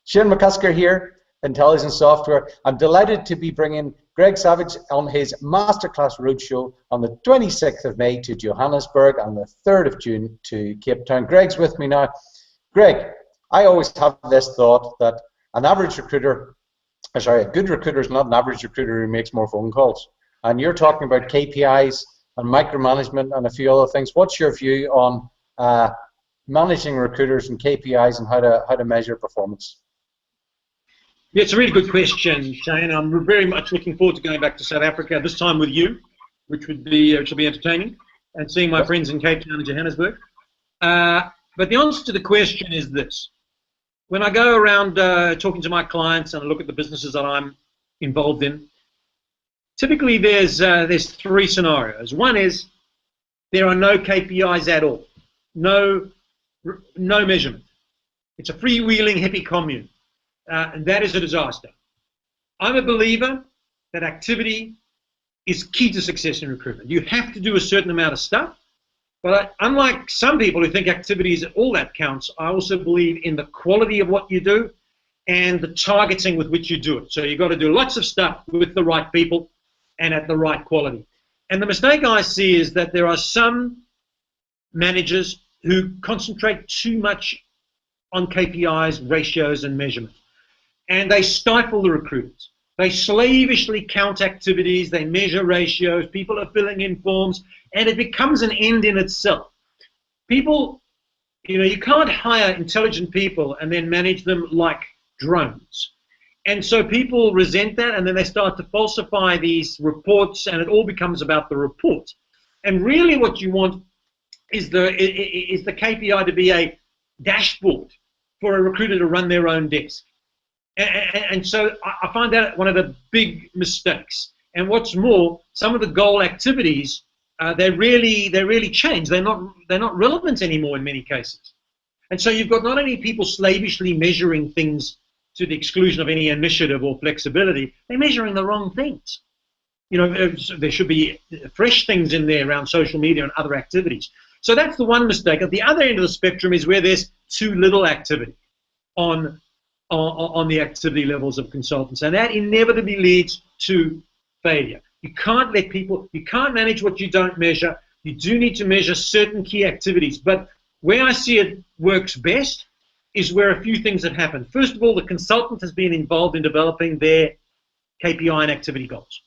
Shane McCusker here, Intelligence Software. I'm delighted to be bringing Greg Savage on his Masterclass Roadshow on the 26th of May to Johannesburg and the 3rd of June to Cape Town. Greg's with me now. Greg, I always have this thought that an average recruiter, sorry, a good recruiter is not an average recruiter who makes more phone calls. And you're talking about KPIs and micromanagement and a few other things. What's your view on managing recruiters and KPIs and how to measure performance? Yeah, it's a really good question, Shane. I'm very much looking forward to going back to South Africa, this time with you, which will be entertaining, and seeing my friends in Cape Town and Johannesburg. But the answer to the question is this. When I go around talking to my clients and I look at the businesses that I'm involved in, typically there's three scenarios. One is there are no KPIs at all, no measurement. It's a freewheeling hippie commune. And that is a disaster. I'm a believer that activity is key to success in recruitment. You have to do a certain amount of stuff, but unlike some people who think activity is all that counts, I also believe in the quality of what you do and the targeting with which you do it. So you've got to do lots of stuff with the right people and at the right quality. And the mistake I see is that there are some managers who concentrate too much on KPIs, ratios, and measurement. And they stifle the recruiters. They slavishly count activities, they measure ratios, people are filling in forms, and it becomes an end in itself. People, you can't hire intelligent people and then manage them like drones. And so people resent that, and then they start to falsify these reports, and it all becomes about the report. And really what you want is the KPI to be a dashboard for a recruiter to run their own desk. And so I find that one of the big mistakes. And what's more, some of the goal activities, they really change. They're not relevant anymore in many cases. And so you've got not only people slavishly measuring things to the exclusion of any initiative or flexibility, they're measuring the wrong things. There should be fresh things in there around social media and other activities. So that's the one mistake. At the other end of the spectrum is where there's too little activity on the activity levels of consultants, and that inevitably leads to failure. You can't manage what you don't measure. You do need to measure certain key activities, but where I see it works best is where a few things have happened. First of all, the consultant has been involved in developing their KPI and activity goals.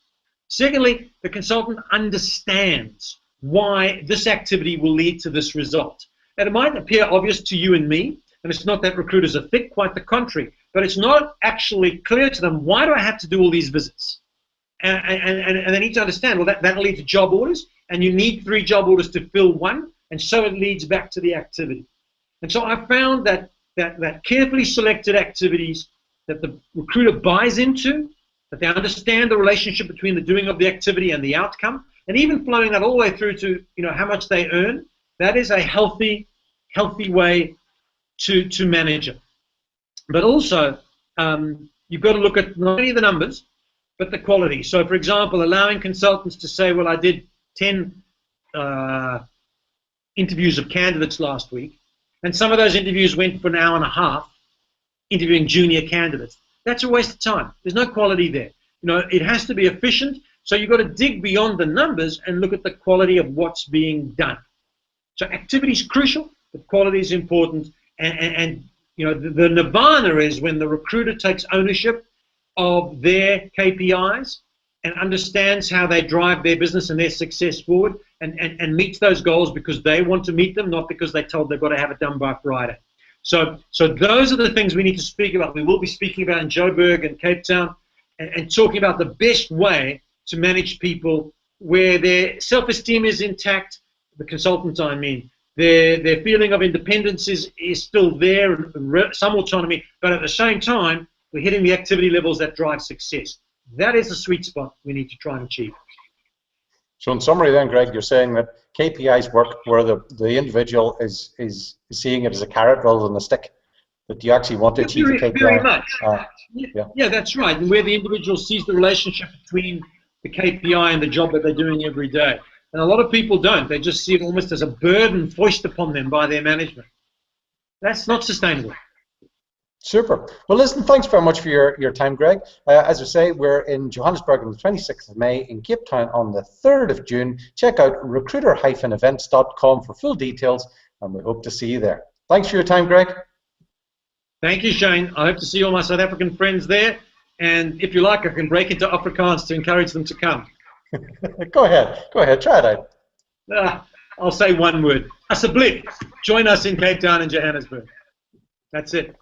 Secondly, the consultant understands why this activity will lead to this result. And it might appear obvious to you and me, and it's not that recruiters are thick, quite the contrary, but it's not actually clear to them, why do I have to do all these visits? And they need to understand, well, that'll lead to job orders, and you need 3 job orders to fill 1, and so it leads back to the activity. And so I found that carefully selected activities that the recruiter buys into, that they understand the relationship between the doing of the activity and the outcome, and even flowing that all the way through to how much they earn, that is a healthy way to manage it. But also, you've got to look at not only the numbers, but the quality. So, for example, allowing consultants to say, well, I did 10 interviews of candidates last week, and some of those interviews went for an hour and a half, interviewing junior candidates. That's a waste of time. There's no quality there. It has to be efficient, so you've got to dig beyond the numbers and look at the quality of what's being done. So activity is crucial, but quality is important. And the nirvana is when the recruiter takes ownership of their KPIs and understands how they drive their business and their success forward, and meets those goals because they want to meet them, not because they're told they've got to have it done by Friday. So those are the things we need to speak about. We will be speaking about in Joburg and Cape Town, and talking about the best way to manage people where their self-esteem is intact, the consultants I mean, their feeling of independence is still there, some autonomy, but at the same time, we're hitting the activity levels that drive success. That is the sweet spot we need to try and achieve. So in summary then, Greg, you're saying that KPIs work where the individual is seeing it as a carrot rather than a stick, that you actually want to achieve the KPI. Very much. Yeah, that's right. And where the individual sees the relationship between the KPI and the job that they're doing every day. And a lot of people don't. They just see it almost as a burden foisted upon them by their management. That's not sustainable. Super. Well, listen, thanks very much for your time, Greg. As I say, we're in Johannesburg on the 26th of May, in Cape Town on the 3rd of June. Check out recruiter-events.com for full details, and we hope to see you there. Thanks for your time, Greg. Thank you, Shane. I hope to see all my South African friends there. And if you like, I can break into Afrikaans to encourage them to come. Go ahead. Try it out. I'll say one word. Asseblief, join us in Cape Town and Johannesburg. That's it.